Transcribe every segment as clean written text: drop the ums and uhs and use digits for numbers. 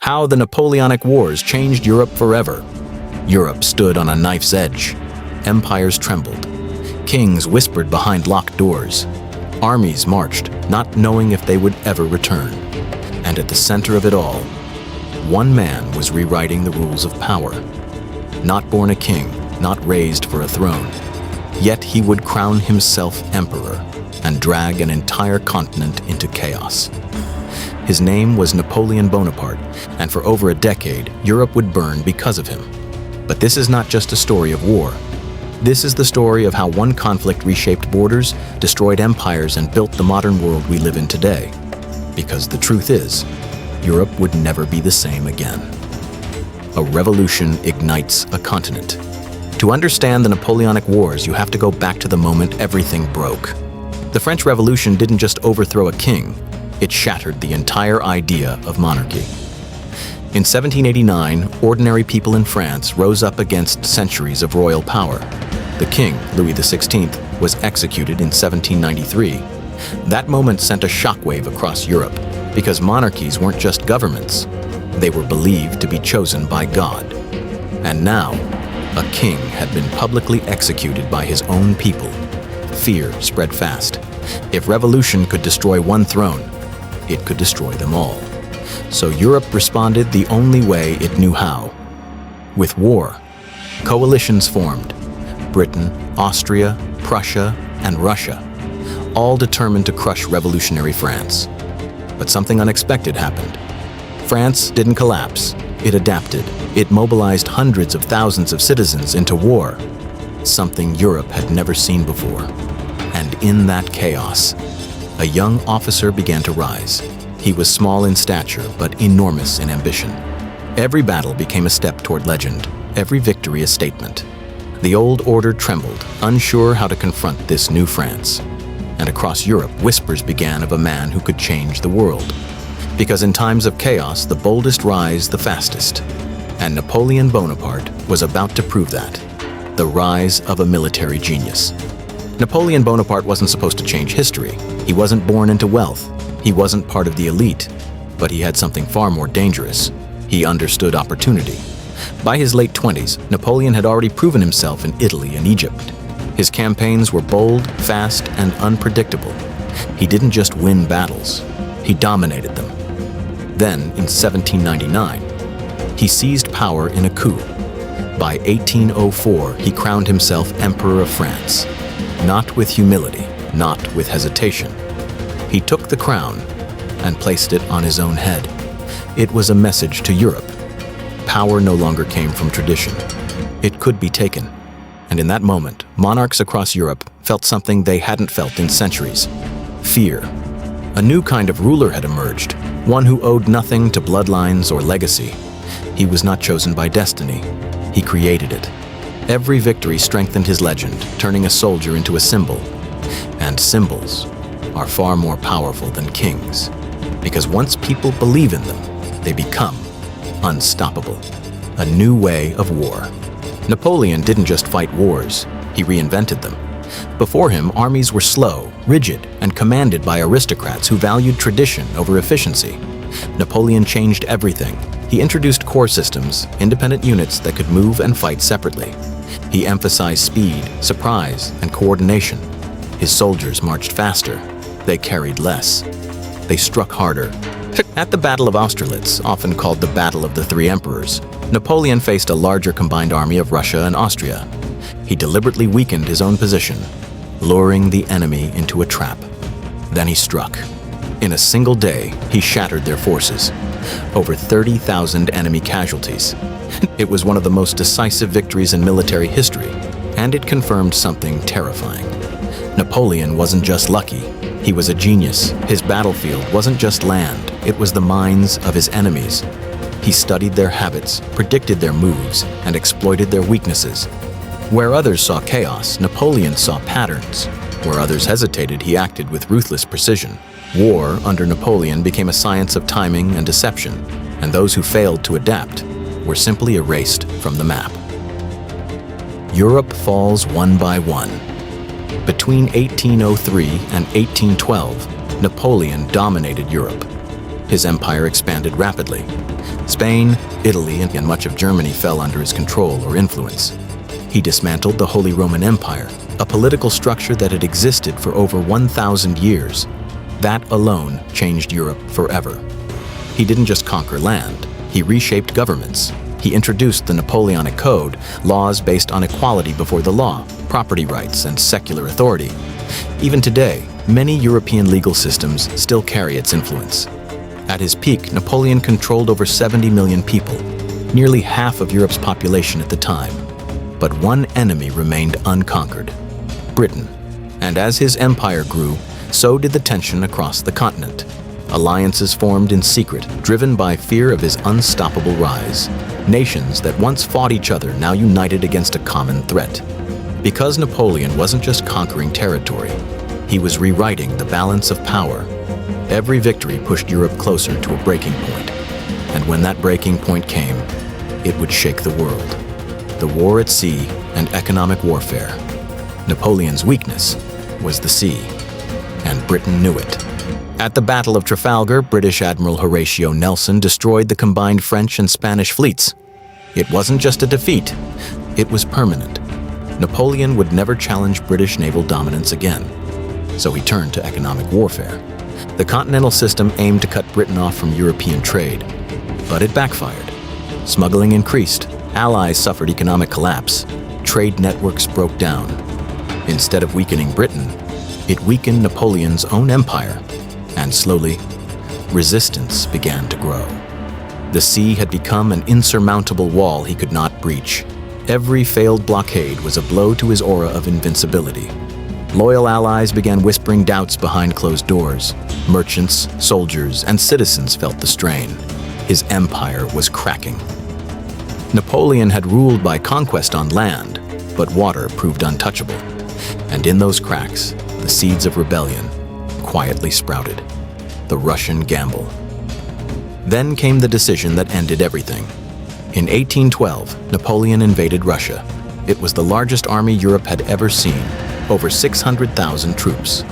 How the Napoleonic Wars changed Europe forever. Europe stood on a knife's edge. Empires trembled. Kings whispered behind locked doors. Armies marched, not knowing if they would ever return. And at the center of it all, one man was rewriting the rules of power. Not born a king, not raised for a throne, yet he would crown himself emperor and drag an entire continent into chaos. His name was Napoleon Bonaparte, and for over a decade, Europe would burn because of him. But this is not just a story of war. This is the story of how one conflict reshaped borders, destroyed empires, and built the modern world we live in today. Because the truth is, Europe would never be the same again. A revolution ignites a continent. To understand the Napoleonic Wars, you have to go back to the moment everything broke. The French Revolution didn't just overthrow a king, it shattered the entire idea of monarchy. In 1789, ordinary people in France rose up against centuries of royal power. The king, Louis XVI, was executed in 1793. That moment sent a shockwave across Europe, because monarchies weren't just governments. They were believed to be chosen by God. And now, a king had been publicly executed by his own people. Fear spread fast. If revolution could destroy one throne, it could destroy them all. So Europe responded the only way it knew how. With war, coalitions formed. Britain, Austria, Prussia, and Russia, all determined to crush revolutionary France. But something unexpected happened. France didn't collapse. It adapted. It mobilized hundreds of thousands of citizens into war, something Europe had never seen before. And in that chaos, a young officer began to rise. He was small in stature, but enormous in ambition. Every battle became a step toward legend, every victory a statement. The old order trembled, unsure how to confront this new France. And across Europe, whispers began of a man who could change the world. Because in times of chaos, the boldest rise the fastest. And Napoleon Bonaparte was about to prove that. The rise of a military genius. Napoleon Bonaparte wasn't supposed to change history. He wasn't born into wealth. He wasn't part of the elite. But he had something far more dangerous. He understood opportunity. By his late 20s, Napoleon had already proven himself in Italy and Egypt. His campaigns were bold, fast, and unpredictable. He didn't just win battles, he dominated them. Then, in 1799, he seized power in a coup. By 1804, he crowned himself Emperor of France. Not with humility, not with hesitation. He took the crown and placed it on his own head. It was a message to Europe. Power no longer came from tradition. It could be taken. And in that moment, monarchs across Europe felt something they hadn't felt in centuries: fear. A new kind of ruler had emerged, one who owed nothing to bloodlines or legacy. He was not chosen by destiny. He created it. Every victory strengthened his legend, turning a soldier into a symbol. And symbols are far more powerful than kings, because once people believe in them, they become unstoppable. A new way of war. Napoleon didn't just fight wars, he reinvented them. Before him, armies were slow, rigid, and commanded by aristocrats who valued tradition over efficiency. Napoleon changed everything. He introduced corps systems, independent units that could move and fight separately. He emphasized speed, surprise, and coordination. His soldiers marched faster. They carried less. They struck harder. At the Battle of Austerlitz, often called the Battle of the Three Emperors, Napoleon faced a larger combined army of Russia and Austria. He deliberately weakened his own position, luring the enemy into a trap. Then he struck. In a single day, he shattered their forces. Over 30,000 enemy casualties. It was one of the most decisive victories in military history, and it confirmed something terrifying. Napoleon wasn't just lucky. He was a genius. His battlefield wasn't just land, it was the minds of his enemies. He studied their habits, predicted their moves, and exploited their weaknesses. Where others saw chaos, Napoleon saw patterns. Where others hesitated, he acted with ruthless precision. War, under Napoleon, became a science of timing and deception, and those who failed to adapt were simply erased from the map. Europe falls one by one. Between 1803 and 1812, Napoleon dominated Europe. His empire expanded rapidly. Spain, Italy, and much of Germany fell under his control or influence. He dismantled the Holy Roman Empire, a political structure that had existed for over 1,000 years. That alone changed Europe forever. He didn't just conquer land, he reshaped governments. He introduced the Napoleonic Code, laws based on equality before the law, property rights, and secular authority. Even today, many European legal systems still carry its influence. At his peak, Napoleon controlled over 70 million people, nearly half of Europe's population at the time. But one enemy remained unconquered: Britain. And as his empire grew, so did the tension across the continent. Alliances formed in secret, driven by fear of his unstoppable rise. Nations that once fought each other now united against a common threat. Because Napoleon wasn't just conquering territory, he was rewriting the balance of power. Every victory pushed Europe closer to a breaking point. And when that breaking point came, it would shake the world. The war at sea and economic warfare. Napoleon's weakness was the sea, and Britain knew it. At the Battle of Trafalgar, British Admiral Horatio Nelson destroyed the combined French and Spanish fleets. It wasn't just a defeat, it was permanent. Napoleon would never challenge British naval dominance again, so he turned to economic warfare. The Continental System aimed to cut Britain off from European trade, but it backfired. Smuggling increased, allies suffered economic collapse, trade networks broke down. Instead of weakening Britain, it weakened Napoleon's own empire, and slowly, resistance began to grow. The sea had become an insurmountable wall he could not breach. Every failed blockade was a blow to his aura of invincibility. Loyal allies began whispering doubts behind closed doors. Merchants, soldiers, and citizens felt the strain. His empire was cracking. Napoleon had ruled by conquest on land, but water proved untouchable. And in those cracks, the seeds of rebellion quietly sprouted. The Russian gamble. Then came the decision that ended everything. In 1812, Napoleon invaded Russia. It was the largest army Europe had ever seen, over 600,000 troops.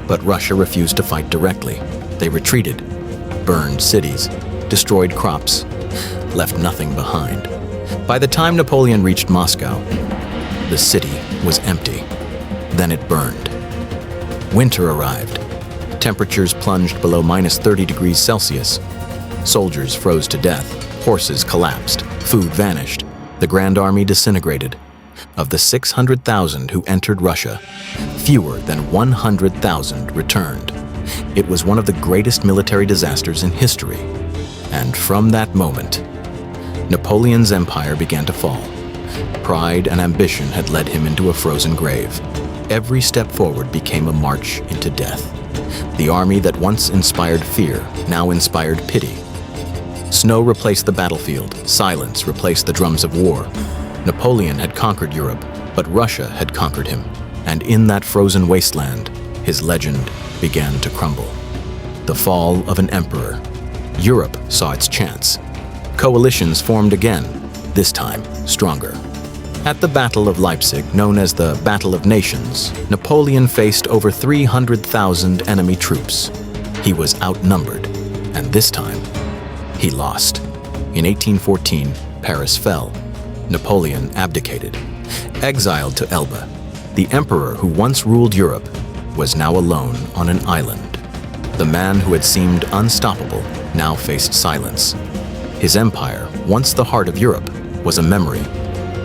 But Russia refused to fight directly. They retreated, burned cities, destroyed crops, left nothing behind. By the time Napoleon reached Moscow, the city was empty. Then it burned. Winter arrived. Temperatures plunged below -30 degrees Celsius. Soldiers froze to death. Horses collapsed. Food vanished. The Grand Army disintegrated. Of the 600,000 who entered Russia, fewer than 100,000 returned. It was one of the greatest military disasters in history. And from that moment, Napoleon's empire began to fall. Pride and ambition had led him into a frozen grave. Every step forward became a march into death. The army that once inspired fear now inspired pity. Snow replaced the battlefield, silence replaced the drums of war. Napoleon had conquered Europe, but Russia had conquered him. And in that frozen wasteland, his legend began to crumble. The fall of an emperor. Europe saw its chance. Coalitions formed again, this time stronger. At the Battle of Leipzig, known as the Battle of Nations, Napoleon faced over 300,000 enemy troops. He was outnumbered, and this time, he lost. In 1814, Paris fell. Napoleon abdicated. Exiled to Elba, the emperor who once ruled Europe was now alone on an island. The man who had seemed unstoppable now faced silence. His empire, once the heart of Europe, was a memory.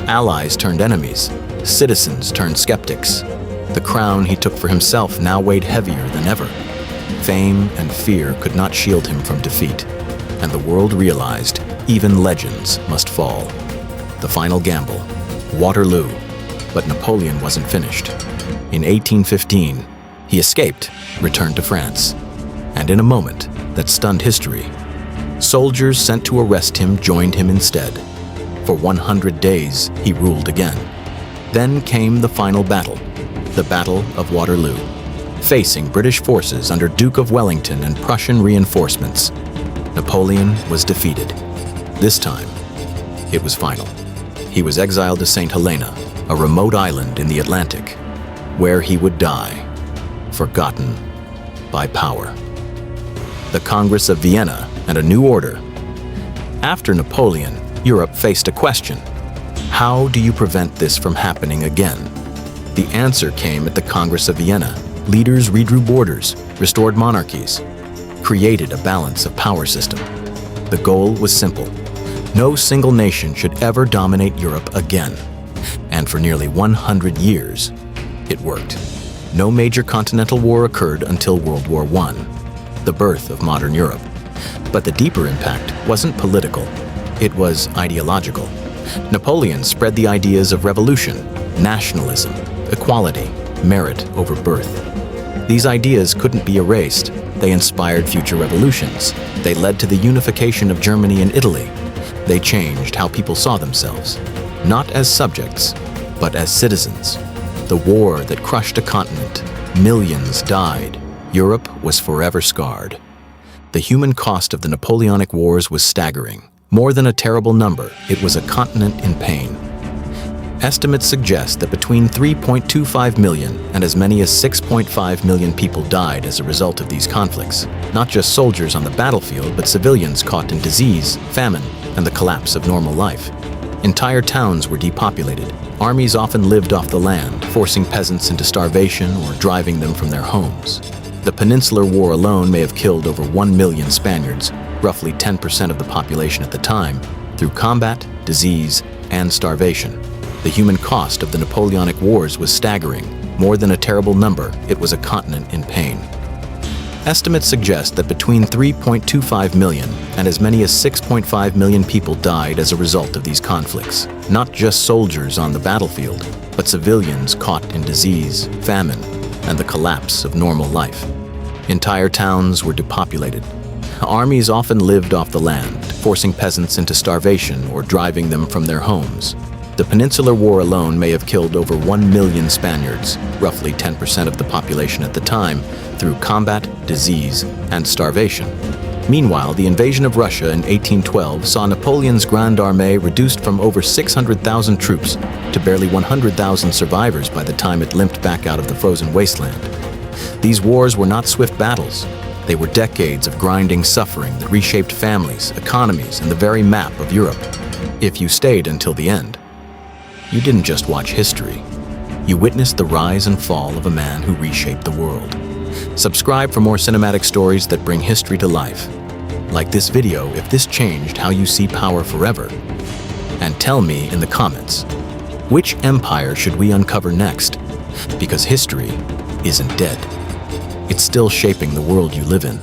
Allies turned enemies. Citizens turned skeptics. The crown he took for himself now weighed heavier than ever. Fame and fear could not shield him from defeat. And the world realized even legends must fall. The final gamble, Waterloo. But Napoleon wasn't finished. In 1815, he escaped, returned to France. And in a moment that stunned history, soldiers sent to arrest him joined him instead. For 100 days, he ruled again. Then came the final battle, the Battle of Waterloo. Facing British forces under Duke of Wellington and Prussian reinforcements, Napoleon was defeated. This time, it was final. He was exiled to St. Helena, a remote island in the Atlantic, where he would die, forgotten by power. The Congress of Vienna and a new order After Napoleon, Europe faced a question. How do you prevent this from happening again? The answer came at the Congress of Vienna. Leaders redrew borders, restored monarchies, created a balance of power system. The goal was simple. No single nation should ever dominate Europe again. And for nearly 100 years, it worked. No major continental war occurred until World War I, the birth of modern Europe. But the deeper impact wasn't political, it was ideological. Napoleon spread the ideas of revolution, nationalism, equality, merit over birth. These ideas couldn't be erased. They inspired future revolutions. They led to the unification of Germany and Italy. They changed how people saw themselves, not as subjects, but as citizens. The war that crushed a continent, millions died. Europe was forever scarred. The human cost of the Napoleonic Wars was staggering. More than a terrible number, it was a continent in pain. Estimates suggest that between 3.25 million and as many as 6.5 million people died as a result of these conflicts. Not just soldiers on the battlefield, but civilians caught in disease, famine, and the collapse of normal life. Entire towns were depopulated. Armies often lived off the land, forcing peasants into starvation or driving them from their homes. The Peninsular War alone may have killed over 1 million Spaniards, roughly 10% of the population at the time, through combat, disease, and starvation. The human cost of the Napoleonic Wars was staggering. More than a terrible number, it was a continent in pain. Estimates suggest that between 3.25 million and as many as 6.5 million people died as a result of these conflicts. Not just soldiers on the battlefield, but civilians caught in disease, famine, and the collapse of normal life. Entire towns were depopulated. Armies often lived off the land, forcing peasants into starvation or driving them from their homes. The Peninsular War alone may have killed over 1 million Spaniards, roughly 10% of the population at the time, through combat, disease, and starvation. Meanwhile, the invasion of Russia in 1812 saw Napoleon's Grande Armée reduced from over 600,000 troops to barely 100,000 survivors by the time it limped back out of the frozen wasteland. These wars were not swift battles. They were decades of grinding suffering that reshaped families, economies, and the very map of Europe. If you stayed until the end, you didn't just watch history. You witnessed the rise and fall of a man who reshaped the world. Subscribe for more cinematic stories that bring history to life. Like this video if this changed how you see power forever. And tell me in the comments, which empire should we uncover next? Because history isn't dead. It's still shaping the world you live in.